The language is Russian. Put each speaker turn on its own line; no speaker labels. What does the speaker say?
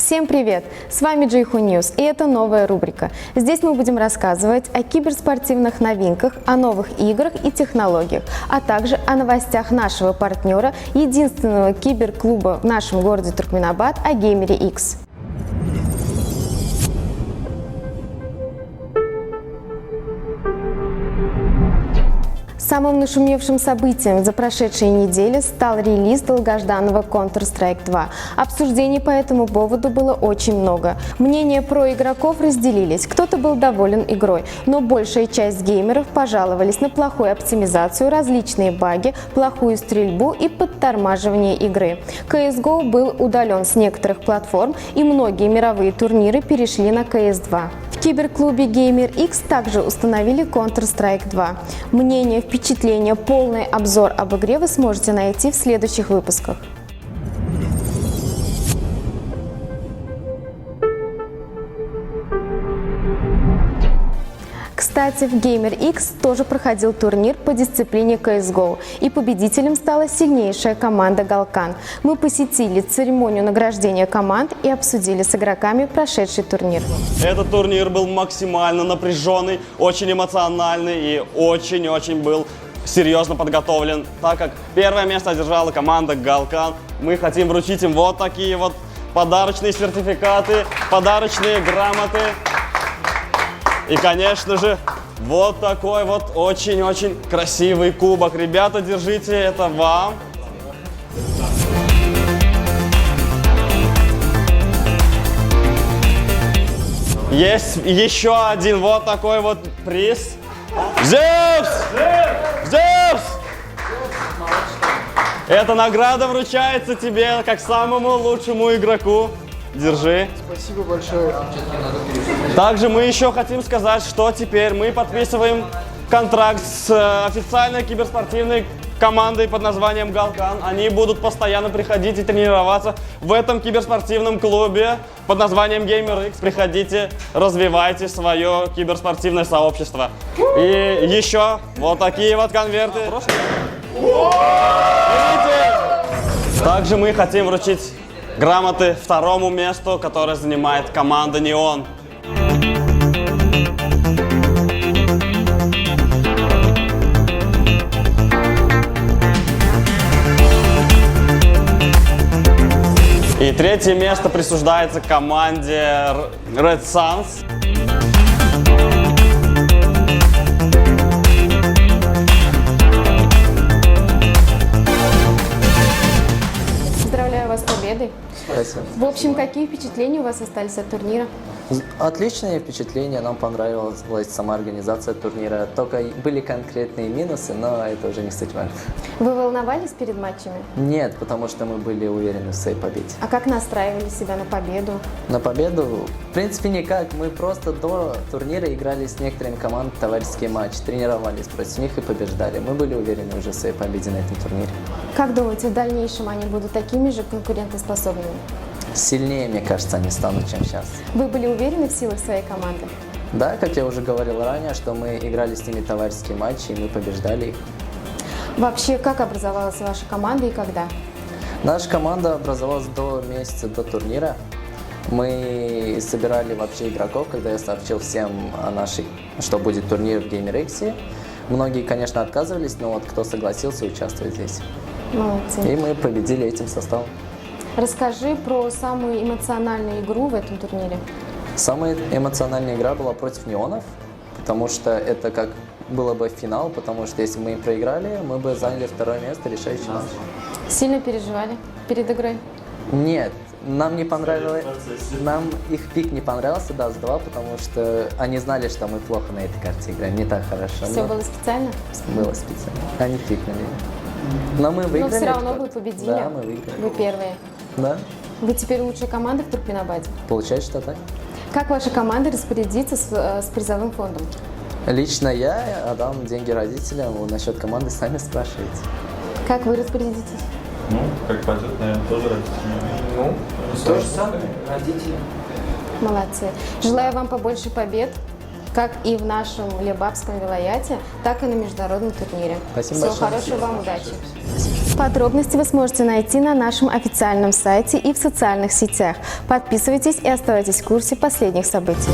Всем привет! С вами Джейху Ньюс, и это новая рубрика. Здесь мы будем рассказывать о киберспортивных новинках, о новых играх и технологиях, а также о новостях нашего партнера, единственного киберклуба в нашем городе Туркменабад, о Геймере X. Самым нашумевшим событием за прошедшие недели стал релиз долгожданного Counter-Strike 2. Обсуждений по этому поводу было очень много. Мнения про игроков разделились. Кто-то был доволен игрой, но большая часть геймеров пожаловались на плохую оптимизацию, различные баги, плохую стрельбу и подтормаживание игры. CSGO был удален с некоторых платформ, и многие мировые турниры перешли на CS2. В киберклубе Gamer X также установили Counter-Strike 2. Мнения, впечатления, полный обзор об игре вы сможете найти в следующих выпусках. Кстати, в Gamer X тоже проходил турнир по дисциплине CSGO, и победителем стала сильнейшая команда Галкан. Мы посетили церемонию награждения команд и обсудили с игроками прошедший турнир.
Этот турнир был максимально напряженный, очень эмоциональный и очень был серьезно подготовлен, так как первое место одержала команда Галкан. Мы хотим вручить им вот такие вот подарочные сертификаты, подарочные грамоты. И, конечно же, вот такой вот очень красивый кубок. Ребята, держите, это вам. Есть еще один вот такой вот приз. Зевс! Зевс! Эта награда вручается тебе как самому лучшему игроку. Держи.
Спасибо большое.
Также мы еще хотим сказать, что теперь мы подписываем контракт с официальной киберспортивной командой под названием Галкан. Они будут постоянно приходить и тренироваться в этом киберспортивном клубе под названием Gamer X. Приходите, развивайте свое киберспортивное сообщество. И еще вот такие вот конверты. Также мы хотим вручить грамоты второму месту, которое занимает команда Неон. И третье место присуждается команде Red Suns.
Поздравляю вас с победой.
Спасибо.
В общем, какие впечатления у вас остались от турнира?
Отличные впечатления, нам понравилась сама организация турнира. Только были конкретные минусы, но это уже не суть важно.
Вы волновались перед матчами?
Нет, потому что мы были уверены в своей победе.
А как настраивали себя на победу?
На победу, в принципе, никак. Мы просто до турнира играли с некоторыми командами товарищеский матч, тренировались против них и побеждали. Мы были уверены уже в своей победе на этом турнире.
Как думаете, в дальнейшем они будут такими же конкурентоспособными?
Сильнее, мне кажется, они станут, чем сейчас.
Вы были уверены в силах своей команды?
Да, как я уже говорил ранее, что мы играли с ними товарищеские матчи, и мы побеждали их.
Вообще, как образовалась ваша команда и когда?
Наша команда образовалась до месяца до турнира. Мы собирали вообще игроков, когда я сообщил всем о нашей, что будет турнир в Gamer X. Многие, конечно, отказывались, но вот кто согласился участвовать здесь.
Молодцы.
И мы победили этим составом.
Расскажи про самую эмоциональную игру в этом турнире.
Самая эмоциональная игра была против Неонов, потому что это как было бы финал, потому что если мы проиграли, мы бы заняли второе место, решающий матч.
Сильно переживали перед игрой?
Нет, нам не понравилось, нам их пик не понравился, да, с 2, потому что они знали, что мы плохо на этой карте играем, не так хорошо.
Все было специально?
Было специально, они пикнули. Но мы выиграли.
Но все равно вы победили.
Да, мы выиграли.
Вы первые.
Да,
Вы теперь лучшая команда в Туркменабаде.
получается, что так.
Как ваша команда распорядится с призовым фондом?
Лично я отдам деньги родителям, насчет команды сами спрашивайте.
Как вы распорядитесь?
Ну, как пойдет, наверное, тоже родители.
Ну, то же самое, родители.
Молодцы. Желаю вам побольше побед. как и в нашем Лебабском вилаяте, так и на международном турнире.
Спасибо
Всего
большое.
хорошего вам, удачи. Подробности вы сможете найти на нашем официальном сайте и в социальных сетях. Подписывайтесь и оставайтесь в курсе последних событий.